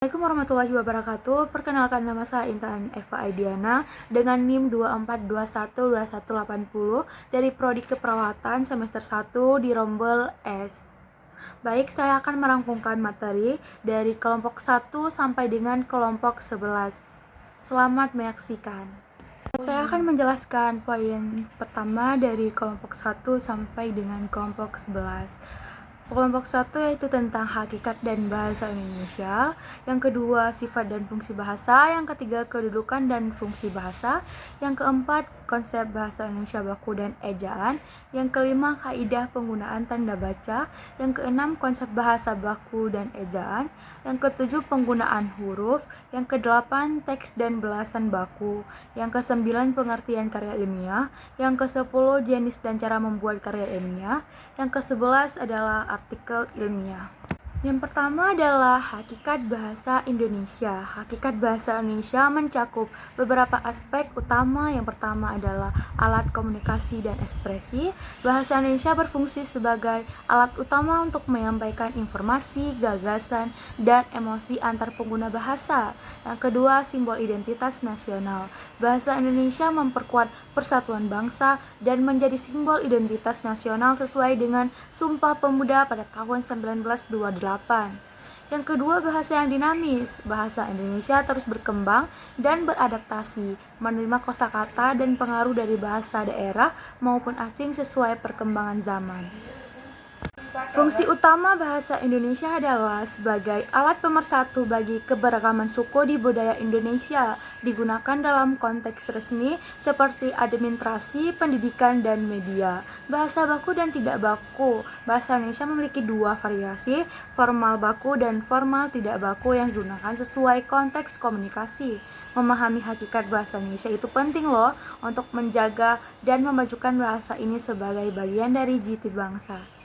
Assalamualaikum warahmatullahi wabarakatuh. Perkenalkan, nama saya Intan Eva Aidiana dengan NIM 24212180 dari Prodi Keperawatan semester 1 di Rombel S. Baik, saya akan merangkumkan materi dari kelompok 1 sampai dengan kelompok 11. Selamat menyaksikan. Saya akan menjelaskan poin pertama dari kelompok 1 sampai dengan kelompok 11. Kelompok 1 yaitu tentang hakikat dan bahasa Indonesia. Yang kedua, sifat dan fungsi bahasa. Yang ketiga, kedudukan dan fungsi bahasa. Yang keempat, konsep bahasa Indonesia baku dan ejaan. Yang kelima, kaidah penggunaan tanda baca. Yang keenam, konsep bahasa baku dan ejaan. Yang ketujuh, penggunaan huruf. Yang kedelapan, teks dan belasan baku. Yang kesembilan, pengertian karya ilmiah. Yang kesepuluh, jenis dan cara membuat karya ilmiah. Yang kesebelas adalah artikel ilmiah. Yang pertama adalah hakikat bahasa Indonesia. Hakikat bahasa Indonesia mencakup beberapa aspek utama. Yang pertama adalah alat komunikasi dan ekspresi. Bahasa Indonesia berfungsi sebagai alat utama untuk menyampaikan informasi, gagasan, dan emosi antar pengguna bahasa. Yang kedua, simbol identitas nasional. Bahasa Indonesia memperkuat persatuan bangsa dan menjadi simbol identitas nasional sesuai dengan Sumpah Pemuda pada tahun 1928. Yang kedua, bahasa yang dinamis. Bahasa Indonesia terus berkembang dan beradaptasi, menerima kosakata dan pengaruh dari bahasa daerah maupun asing sesuai perkembangan zaman. Fungsi utama bahasa Indonesia adalah sebagai alat pemersatu bagi keberagaman suku di budaya Indonesia, digunakan dalam konteks resmi seperti administrasi, pendidikan, dan media. Bahasa baku dan tidak baku. Bahasa Indonesia memiliki dua variasi, formal baku dan formal tidak baku yang digunakan sesuai konteks komunikasi. Memahami hakikat bahasa Indonesia itu penting loh untuk menjaga dan memajukan bahasa ini sebagai bagian dari jati bangsa.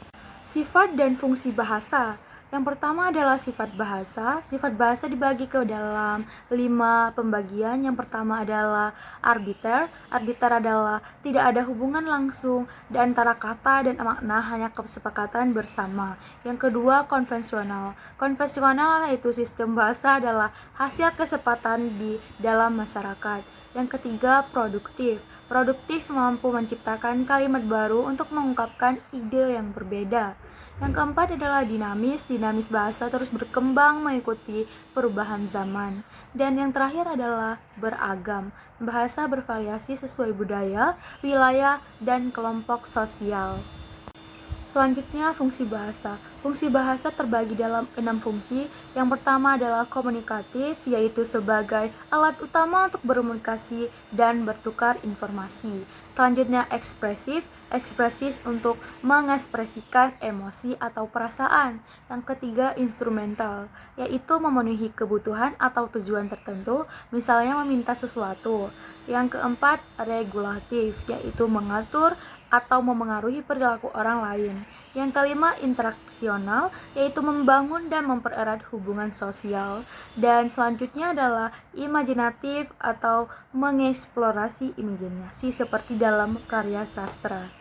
Sifat dan fungsi bahasa. Yang pertama adalah sifat bahasa. Sifat bahasa dibagi ke dalam 5 pembagian. Yang pertama adalah arbiter. Arbiter adalah tidak ada hubungan langsung di antara kata dan makna, hanya kesepakatan bersama. Yang kedua, konvensional. Konvensional yaitu sistem bahasa adalah hasil kesepakatan di dalam masyarakat. Yang ketiga, produktif. Produktif mampu menciptakan kalimat baru untuk mengungkapkan ide yang berbeda. Yang keempat adalah dinamis. Dinamis bahasa terus berkembang mengikuti perubahan zaman. Dan yang terakhir adalah beragam. Bahasa bervariasi sesuai budaya, wilayah, dan kelompok sosial. Selanjutnya, fungsi bahasa. Fungsi bahasa terbagi dalam 6 fungsi. Yang pertama adalah komunikatif, yaitu sebagai alat utama untuk berkomunikasi dan bertukar informasi. Selanjutnya, ekspresif. Ekspresif untuk mengekspresikan emosi atau perasaan. Yang ketiga, instrumental, yaitu memenuhi kebutuhan atau tujuan tertentu, misalnya meminta sesuatu. Yang keempat, regulatif, yaitu mengatur atau memengaruhi perilaku orang lain. Yang kelima, interaksional, yaitu membangun dan mempererat hubungan sosial. Dan selanjutnya adalah imajinatif atau mengeksplorasi imajinasi seperti dalam karya sastra.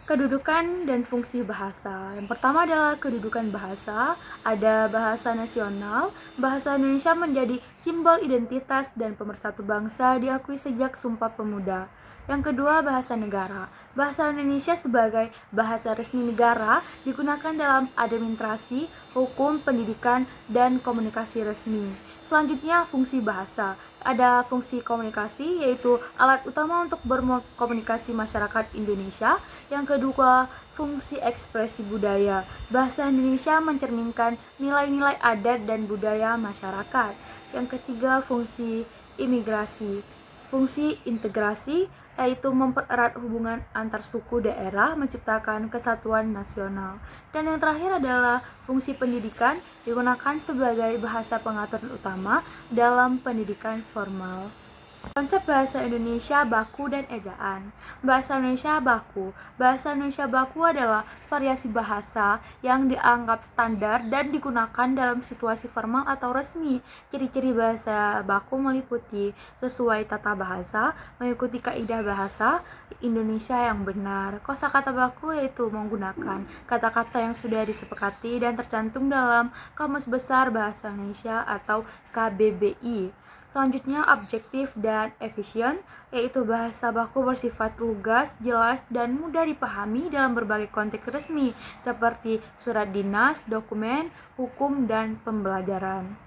Kedudukan dan fungsi bahasa. Yang pertama adalah kedudukan bahasa. Ada bahasa nasional. Bahasa Indonesia menjadi simbol identitas dan pemersatu bangsa, diakui sejak Sumpah Pemuda. Yang kedua, bahasa negara. Bahasa Indonesia sebagai bahasa resmi negara digunakan dalam administrasi, hukum, pendidikan, dan komunikasi resmi. Selanjutnya, fungsi bahasa. Ada fungsi komunikasi, yaitu alat utama untuk berkomunikasi masyarakat Indonesia. Yang kedua, fungsi ekspresi budaya. Bahasa Indonesia mencerminkan nilai-nilai adat dan budaya masyarakat. Yang ketiga, fungsi imigrasi. Fungsi integrasi, yaitu mempererat hubungan antar suku daerah, menciptakan kesatuan nasional. Dan yang terakhir adalah fungsi pendidikan, digunakan sebagai bahasa pengaturan utama dalam pendidikan formal. Konsep bahasa Indonesia baku dan ejaan. Bahasa Indonesia baku. Bahasa Indonesia baku adalah variasi bahasa yang dianggap standar dan digunakan dalam situasi formal atau resmi. Ciri-ciri bahasa baku meliputi sesuai tata bahasa, mengikuti kaidah bahasa Indonesia yang benar. Kosakata baku yaitu menggunakan kata-kata yang sudah disepakati dan tercantum dalam Kamus Besar Bahasa Indonesia atau KBBI. Selanjutnya, objektif dan efisien, yaitu bahasa baku bersifat lugas, jelas, dan mudah dipahami dalam berbagai konteks resmi, seperti surat dinas, dokumen, hukum, dan pembelajaran.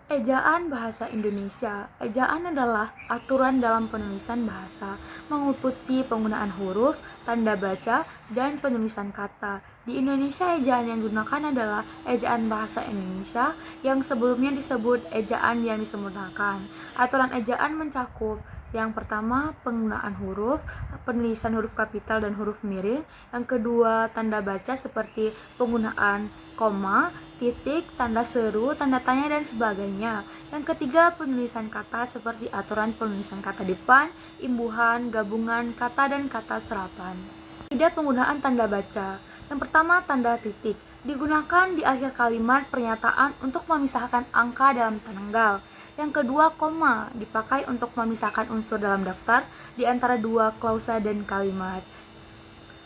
Ejaan bahasa Indonesia. Ejaan adalah aturan dalam penulisan bahasa, meliputi penggunaan huruf, tanda baca, dan penulisan kata. Di Indonesia, ejaan yang digunakan adalah ejaan bahasa Indonesia yang sebelumnya disebut ejaan yang disempurnakan. Aturan ejaan mencakup yang pertama, penggunaan huruf, penulisan huruf kapital dan huruf miring. Yang kedua, tanda baca seperti penggunaan koma, titik, tanda seru, tanda tanya, dan sebagainya. Yang ketiga, penulisan kata seperti aturan penulisan kata depan, imbuhan, gabungan kata, dan kata serapan. Tidak penggunaan tanda baca. Yang pertama, tanda titik. Digunakan di akhir kalimat pernyataan untuk memisahkan angka dalam tanggal. Yang kedua, koma dipakai untuk memisahkan unsur dalam daftar di antara dua klausa dan kalimat.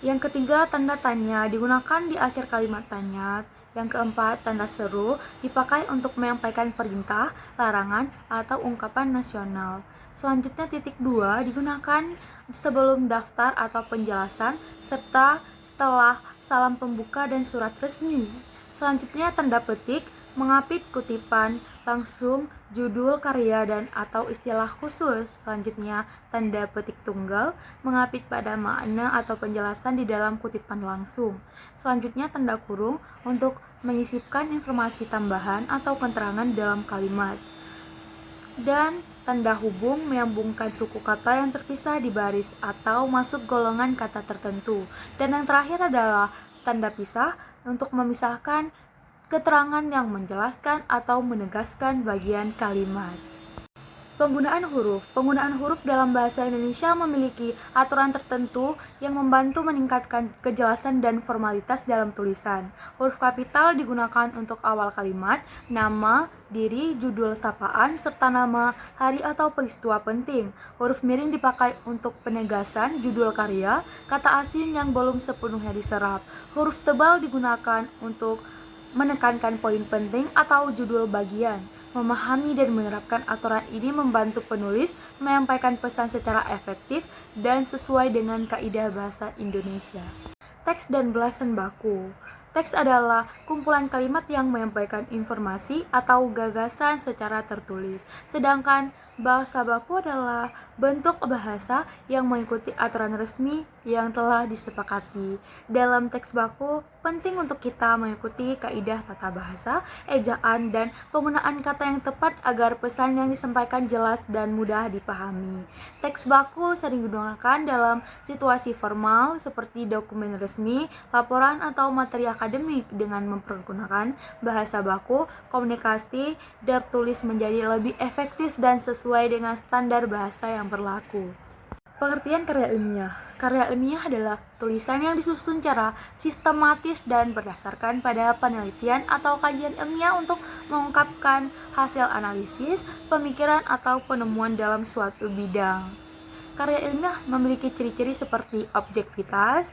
Yang ketiga, tanda tanya digunakan di akhir kalimat tanya. Yang keempat, tanda seru dipakai untuk menyampaikan perintah, larangan, atau ungkapan nasional. Selanjutnya, titik 2 digunakan sebelum daftar atau penjelasan serta setelah salam pembuka dan surat resmi. Selanjutnya, tanda petik mengapit kutipan, langsung, judul, karya, dan atau istilah khusus. Selanjutnya, tanda petik tunggal mengapit pada makna atau penjelasan di dalam kutipan langsung. Selanjutnya, tanda kurung untuk menyisipkan informasi tambahan atau keterangan dalam kalimat. Dan tanda hubung menyambungkan suku kata yang terpisah di baris atau masuk golongan kata tertentu. Dan yang terakhir adalah tanda pisah untuk memisahkan keterangan yang menjelaskan atau menegaskan bagian kalimat. Penggunaan huruf. Penggunaan huruf dalam bahasa Indonesia memiliki aturan tertentu yang membantu meningkatkan kejelasan dan formalitas dalam tulisan. Huruf kapital digunakan untuk awal kalimat, nama, diri, judul sapaan, serta nama, hari atau peristiwa penting. Huruf miring dipakai untuk penegasan judul karya, kata asing yang belum sepenuhnya diserap. Huruf tebal digunakan untuk menekankan poin penting atau judul bagian. Memahami dan menerapkan aturan ini membantu penulis menyampaikan pesan secara efektif dan sesuai dengan kaidah bahasa Indonesia. Teks dan belasan baku. Teks adalah kumpulan kalimat yang menyampaikan informasi atau gagasan secara tertulis, sedangkan bahasa baku adalah bentuk bahasa yang mengikuti aturan resmi yang telah disepakati. Dalam teks baku, penting untuk kita mengikuti kaidah tata bahasa, ejaan, dan penggunaan kata yang tepat agar pesan yang disampaikan jelas dan mudah dipahami. Teks baku sering digunakan dalam situasi formal seperti dokumen resmi, laporan, atau materi akademik. Dengan mempergunakan bahasa baku, komunikasi tertulis menjadi lebih efektif dan sesuai dengan standar bahasa yang berlaku. Pengertian karya ilmiah. Karya ilmiah adalah tulisan yang disusun secara sistematis dan berdasarkan pada penelitian atau kajian ilmiah untuk mengungkapkan hasil analisis, pemikiran, atau penemuan dalam suatu bidang. Karya ilmiah memiliki ciri-ciri seperti objektivitas,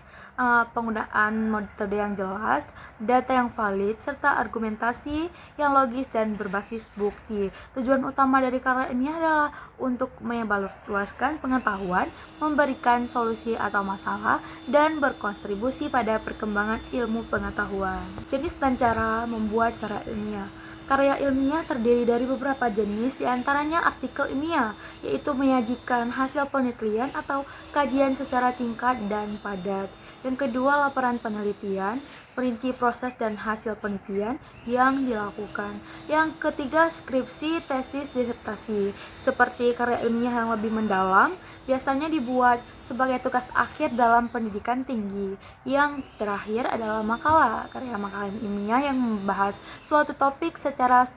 penggunaan metode yang jelas, data yang valid, serta argumentasi yang logis dan berbasis bukti. Tujuan utama dari karya ilmiah adalah untuk menyebarluaskan pengetahuan, memberikan solusi atau masalah, dan berkontribusi pada perkembangan ilmu pengetahuan. Jenis dan cara membuat karya ilmiah. Karya ilmiah terdiri dari beberapa jenis, diantaranya artikel ilmiah, yaitu menyajikan hasil penelitian atau kajian secara singkat dan padat. Yang kedua, laporan penelitian, perinci proses dan hasil penelitian yang dilakukan. Yang ketiga, skripsi, tesis, disertasi. Seperti karya ilmiah yang lebih mendalam, biasanya dibuat sebagai tugas akhir dalam pendidikan tinggi. Yang terakhir adalah makalah. Karya makalah ilmiah yang membahas suatu topik secara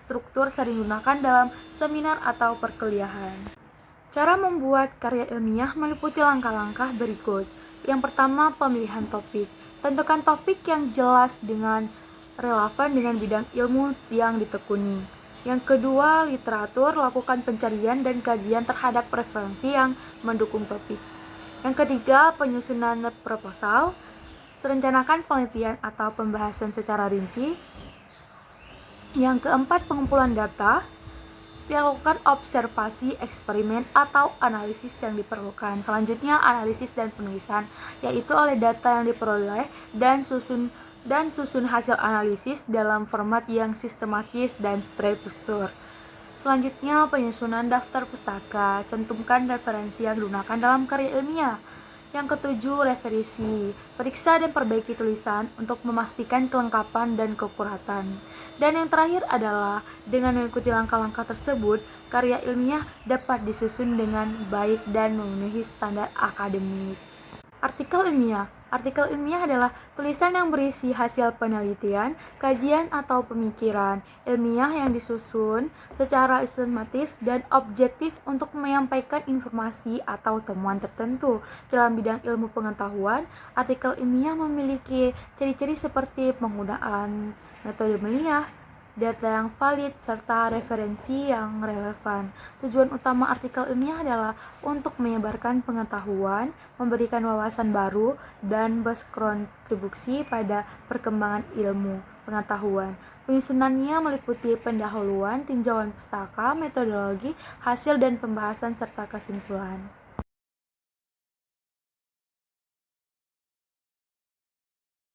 struktur sering digunakan dalam seminar atau perkuliahan. Cara membuat karya ilmiah meliputi langkah-langkah berikut. Yang pertama, pemilihan topik. Tentukan topik yang jelas dengan relevan dengan bidang ilmu yang ditekuni. Yang kedua, literatur. Lakukan pencarian dan kajian terhadap referensi yang mendukung topik. Yang ketiga, penyusunan proposal. Rencanakan penelitian atau pembahasan secara rinci. Yang keempat, pengumpulan data. Dilakukan observasi, eksperimen, atau analisis yang diperlukan. Selanjutnya, analisis dan penulisan, yaitu oleh data yang diperoleh dan susun hasil analisis dalam format yang sistematis dan terstruktur. Selanjutnya, penyusunan daftar pustaka. Cantumkan referensi yang digunakan dalam karya ilmiah. Yang ketujuh, referensi. Periksa dan perbaiki tulisan untuk memastikan kelengkapan dan keakuratan. Dan yang terakhir adalah, dengan mengikuti langkah-langkah tersebut, karya ilmiah dapat disusun dengan baik dan memenuhi standar akademik. Artikel ilmiah. Artikel ilmiah adalah tulisan yang berisi hasil penelitian, kajian, atau pemikiran ilmiah yang disusun secara sistematis dan objektif untuk menyampaikan informasi atau temuan tertentu. Dalam bidang ilmu pengetahuan, artikel ilmiah memiliki ciri-ciri seperti penggunaan metode ilmiah, data yang valid, serta referensi yang relevan. Tujuan utama artikel ilmiah adalah untuk menyebarkan pengetahuan, memberikan wawasan baru, dan berkontribusi pada perkembangan ilmu pengetahuan. Penyusunannya meliputi pendahuluan, tinjauan pustaka, metodologi, hasil dan pembahasan, serta kesimpulan.